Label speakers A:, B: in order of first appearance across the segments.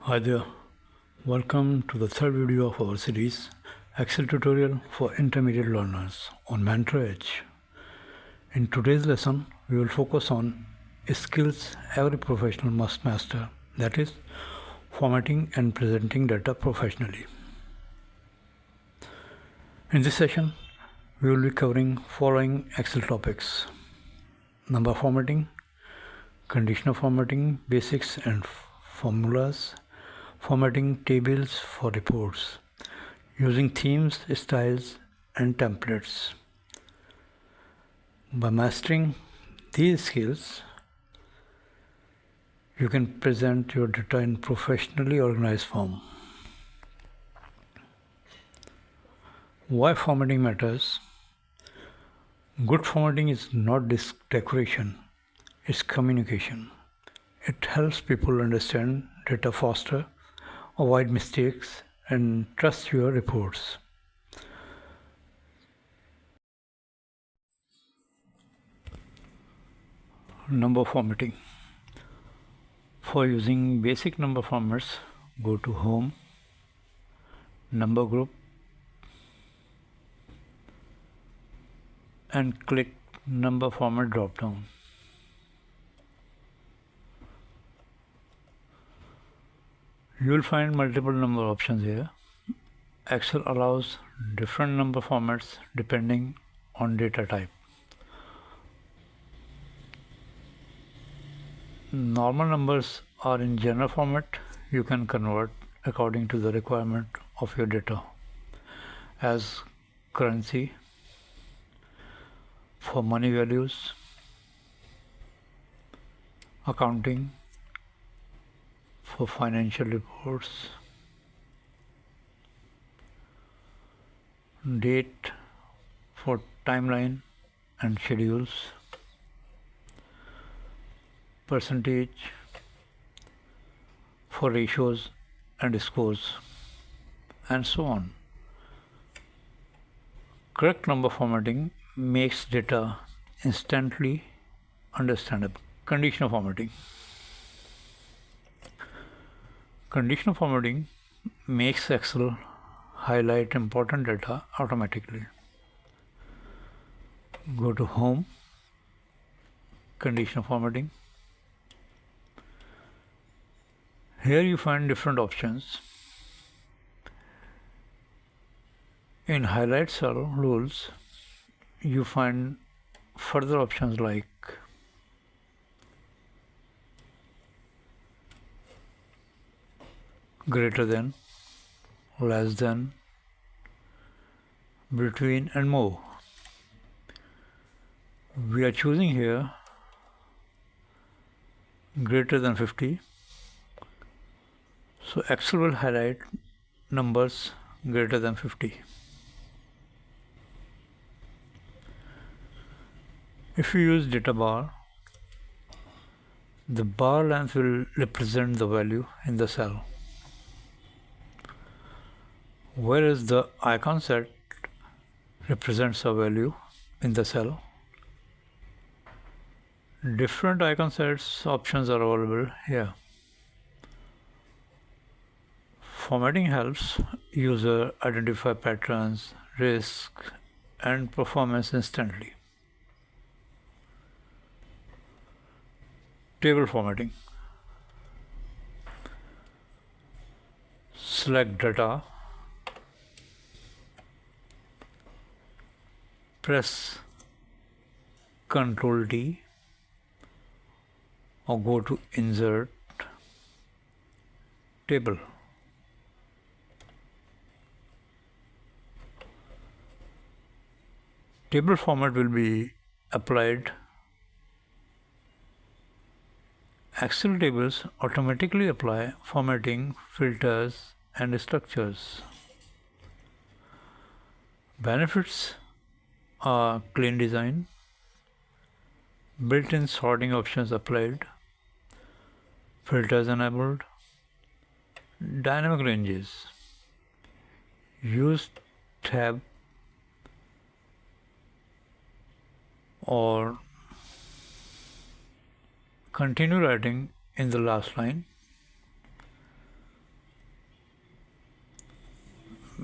A: Hi there, welcome to the third video of our series Excel tutorial for intermediate learners on Mentoredge. In today's lesson, we will focus on skills every professional must master, that is, formatting and presenting data professionally. In this session, we will be covering following Excel topics: number formatting, conditional formatting, basics and formulas, formatting tables for reports, using themes, styles, and templates. By mastering these skills, you can present your data in professionally organized form. Why formatting matters? Good formatting is not decoration, it's communication. It helps people understand data faster, avoid mistakes, and trust your reports. Number formatting. For using basic number formats, go to Home, Number Group, and click Number Format drop-down. You will find multiple number options here. Excel allows different number formats depending on data type. Normal numbers are in general format. You can convert according to the requirement of your data, as currency, for money values, accounting, for financial reports, date for timeline and schedules, percentage for ratios and scores, and so on. Correct number formatting makes data instantly understandable. Conditional formatting. Conditional formatting makes Excel highlight important data automatically. Go to Home, Conditional Formatting. Here you find different options. In Highlight Cell rules, you find further options like greater than, less than, between, and more. We are choosing here greater than 50. So Excel will highlight numbers greater than 50. If you use data bar, the bar length will represent the value in the cell, whereas the icon set represents a value in the cell. Different icon sets options are available here. Formatting helps user identify patterns, risk, and performance instantly. Table formatting. Select data, press Ctrl D, or go to Insert, Table. Table format will be applied. Excel tables automatically apply formatting, filters, and structures. Benefits are clean design, built-in sorting options applied, filters enabled, dynamic ranges, use tab or continue writing in the last line,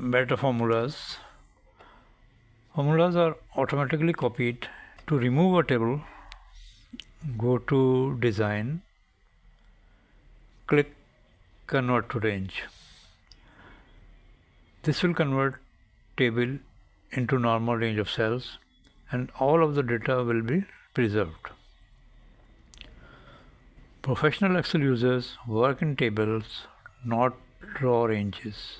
A: better formulas. Formulas are automatically copied. To remove a table, go to Design, click Convert to Range. This will convert table into normal range of cells and all of the data will be preserved. Professional Excel users work in tables, not raw ranges.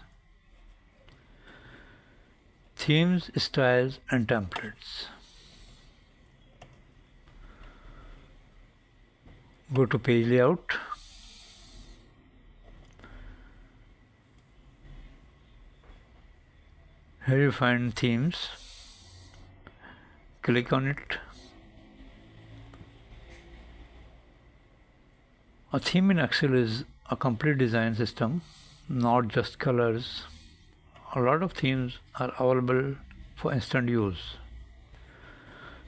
A: Themes, styles and templates. Go to page layout. Here you find themes. Click on it. A theme in Excel is a complete design system, not just colors. A lot of themes are available for instant use.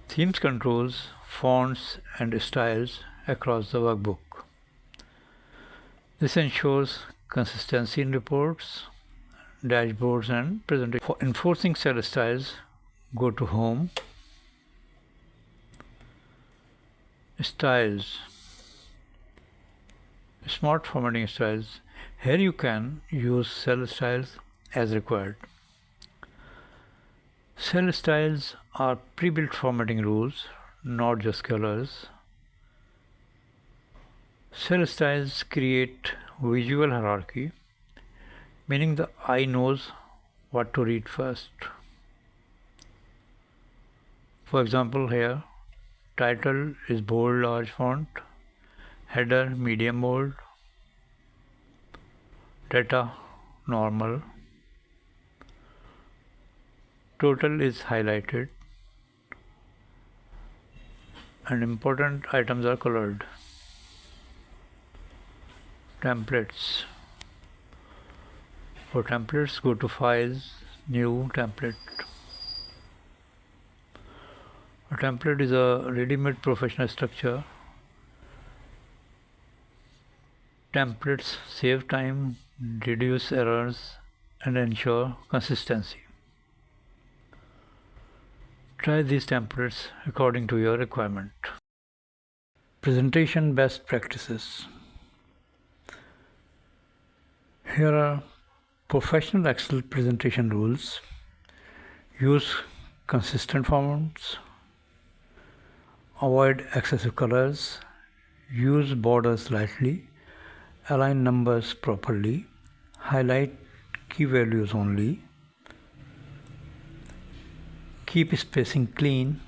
A: Themes controls fonts and styles across the workbook. This ensures consistency in reports, dashboards and presentations. For enforcing cell styles, go to Home, Styles, Smart Formatting Styles. Here you can use cell styles as required. Cell styles are pre-built formatting rules, not just colors. Cell styles create visual hierarchy, meaning the eye knows what to read first. For example, here title is bold large font, header medium bold, data normal, total is highlighted, and important items are colored. Templates. For templates, go to Files, New Template. A template is a ready-made professional structure. Templates save time, reduce errors, and ensure consistency. Try these templates according to your requirement. Presentation best practices. Here are professional Excel presentation rules. Use consistent fonts. Avoid excessive colors. Use borders lightly. Align numbers properly. Highlight key values only. Keep spacing clean.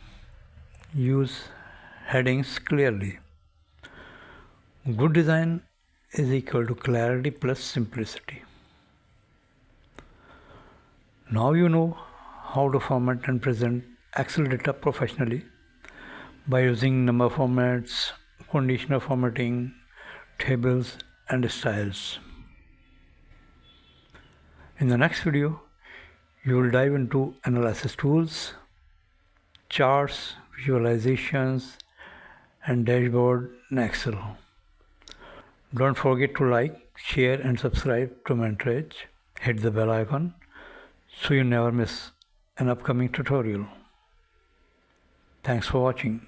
A: Use headings clearly. Good design is equal to clarity plus simplicity. Now you know how to format and present Excel data professionally by using number formats, conditional formatting, tables and styles. In the next video, you will dive into analysis tools, charts, visualizations and dashboard in Excel. Don't forget to like, share and subscribe to Mentoredge. Hit the bell icon so you never miss an upcoming tutorial. Thanks for watching.